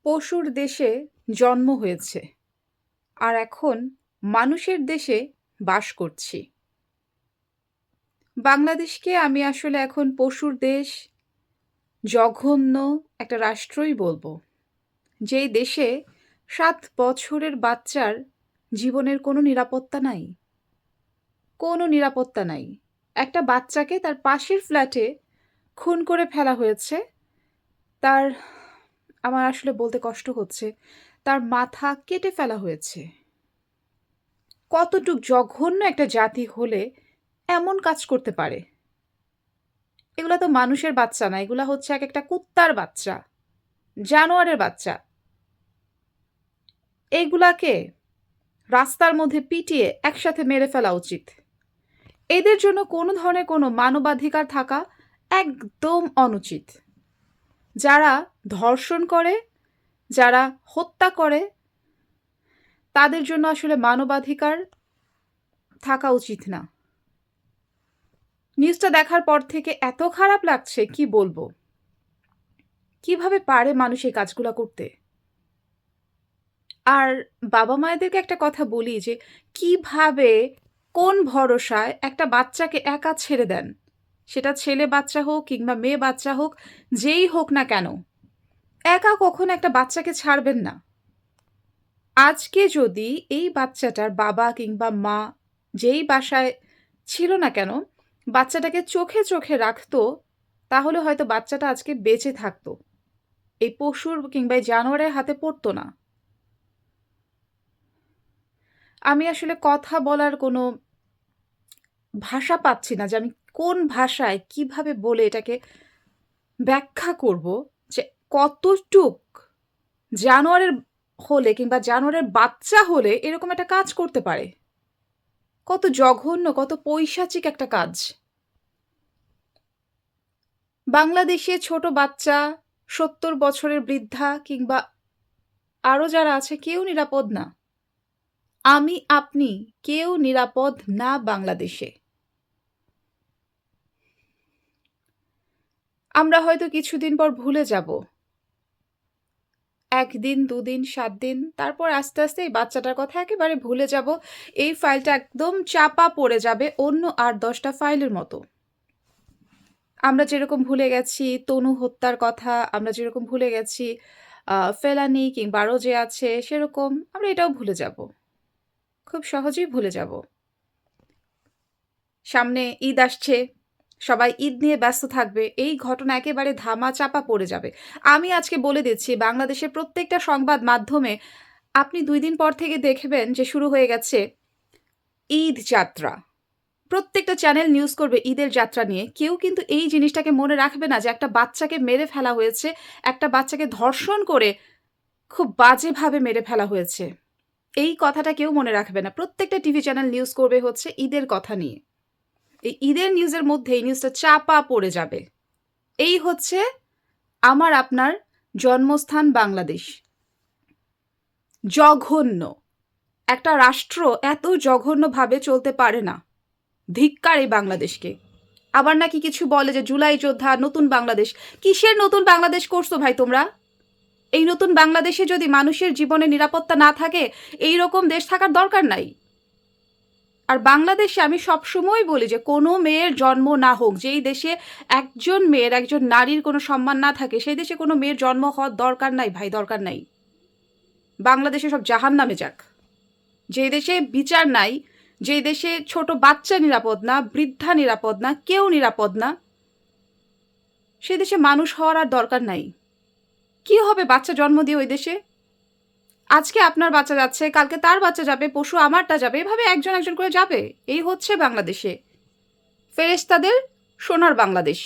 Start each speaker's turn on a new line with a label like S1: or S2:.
S1: পশুর দেশে জন্ম হয়েছে আর এখন মানুষের দেশে বাস করছি। বাংলাদেশকে আমি আসলে এখন পশুর দেশ, জঘন্য একটা রাষ্ট্রই বলবো। যেই দেশে ৭ বছরের বাচ্চার জীবনের কোনো নিরাপত্তা নাই। কোনো নিরাপত্তা নাই। একটা বাচ্চাকে তার পাশের ফ্ল্যাটে খুন করে ফেলা হয়েছে। তার আমার আসলে বলতে কষ্ট হচ্ছে, তার মাথা কেটে ফেলা হয়েছে। কতটুক জঘন্য একটা জাতি হলে এমন কাজ করতে পারে? এগুলা তো মানুষের বাচ্চা না, এগুলা হচ্ছে একেকটা কুত্তার বাচ্চা, জানোয়ারের বাচ্চা। এইগুলাকে রাস্তার মধ্যে পিটিয়ে একসাথে মেরে ফেলা উচিত। এদের জন্য কোনো ধরনের কোনো মানবাধিকার থাকা একদম অনুচিত। যারা ধর্ষণ করে, যারা হত্যা করে, তাদের জন্য আসলে মানবাধিকার থাকা উচিত না। নিউজটা দেখার পর থেকে এত খারাপ লাগছে, কি বলবো। কিভাবে পারে মানুষ এই কাজগুলা করতে? আর বাবা মায়েদেরকে একটা কথা বলি যে কিভাবে, কোন ভরসায় একটা বাচ্চাকে একা ছেড়ে দেন? সেটা ছেলে বাচ্চা হোক কিংবা মেয়ে বাচ্চা হোক, যেই হোক না কেন, একা কখনো একটা বাচ্চাকে ছাড়বেন না। আজকে যদি এই বাচ্চাটার বাবা কিংবা মা যেই বাসায় ছিল না কেন, বাচ্চাটাকে চোখে চোখে রাখতো, তাহলে হয়তো বাচ্চাটা আজকে বেঁচে থাকতো, এই পশুর কিংবা এই জানোয়ারের হাতে পড়তো না। আমি আসলে কথা বলার কোনো ভাষা পাচ্ছি না যে আমি কোন ভাষায় কিভাবে বলে এটাকে ব্যাখ্যা করব যে কতটুক জানোয়ারের হলে কিংবা জানোয়ারের বাচ্চা হলে এরকম একটা কাজ করতে পারে। কত জঘন্য, কত পৈশাচিক একটা কাজ। বাংলাদেশে ছোট বাচ্চা, ৭০ বছরের বৃদ্ধা কিংবা আরও যারা আছে, কেউ নিরাপদ না। আমি, আপনি কেউ নিরাপদ না বাংলাদেশে। আমরা হয়তো কিছুদিন পর ভুলে যাব, ১ দিন, ২ দিন, ৭ দিন, তারপর আস্তে আস্তে এই বাচ্চাটার কথা একেবারে ভুলে যাব। এই ফাইলটা একদম চাপা পড়ে যাবে অন্য ৮-১০টা ফাইলের মতো। আমরা যেরকম ভুলে গেছি তনু হত্যার কথা, আমরা যেরকম ভুলে গেছি ফেলানি কিংবা আরও যে আছে সেরকম আমরা এটাও ভুলে যাব, খুব সহজেই ভুলে যাব। সামনে ঈদ আসছে, সবাই ঈদ নিয়ে ব্যস্ত থাকবে, এই ঘটনা একেবারে ধামা চাপা পড়ে যাবে। আমি আজকে বলে দিচ্ছি, বাংলাদেশের প্রত্যেকটা সংবাদ মাধ্যমে আপনি ২ দিন পর থেকে দেখবেন যে শুরু হয়ে গেছে ঈদ যাত্রা। প্রত্যেকটা চ্যানেল নিউজ করবে ঈদের যাত্রা নিয়ে। কেউ কিন্তু এই জিনিসটাকে মনে রাখবে না যে একটা বাচ্চাকে মেরে ফেলা হয়েছে, একটা বাচ্চাকে ধর্ষণ করে খুব বাজেভাবে মেরে ফেলা হয়েছে। এই কথাটা কেউ মনে রাখবে না। প্রত্যেকটা টিভি চ্যানেল নিউজ করবে হচ্ছে ঈদের কথা নিয়ে। এই ঈদের নিউজের মধ্যে এই নিউজটা চাপা পড়ে যাবে। এই হচ্ছে আমার আপনার জন্মস্থান বাংলাদেশ। জঘন্য একটা রাষ্ট্র এত জঘন্যভাবে চলতে পারে না। ধিক্কার এই বাংলাদেশকে। আবার নাকি কিছু বলে যে জুলাই যোদ্ধা, নতুন বাংলাদেশ। কিসের নতুন বাংলাদেশ করছো ভাই তোমরা? এই নতুন বাংলাদেশে যদি মানুষের জীবনে নিরাপত্তা না থাকে, এই রকম দেশ থাকার দরকার নাই। আর বাংলাদেশে আমি সবসময় বলি যে কোনো মেয়ের জন্ম না হোক, যেই দেশে একজন মেয়ের, একজন নারীর কোনো সম্মান না থাকে, সেই দেশে কোনো মেয়ের জন্ম হওয়ার দরকার নাই ভাই, দরকার নাই। বাংলাদেশে সব জাহান্নামে যাক। যে দেশে বিচার নাই, যে দেশে ছোট বাচ্চা নিরাপদ না, বৃদ্ধা নিরাপদ না, কেউ নিরাপদ না, সে দেশে মানুষ হওয়ার আর দরকার নাই। কি হবে বাচ্চা জন্ম দিয়ে ওই দেশে? আজকে আপনার বাচ্চা যাচ্ছে, কালকে তার বাচ্চা যাবে, পরশু আমারটা যাবে, এভাবে একজন একজন করে যাবে। এই হচ্ছে বাংলাদেশে ফেরেশতাদের সোনার বাংলাদেশ।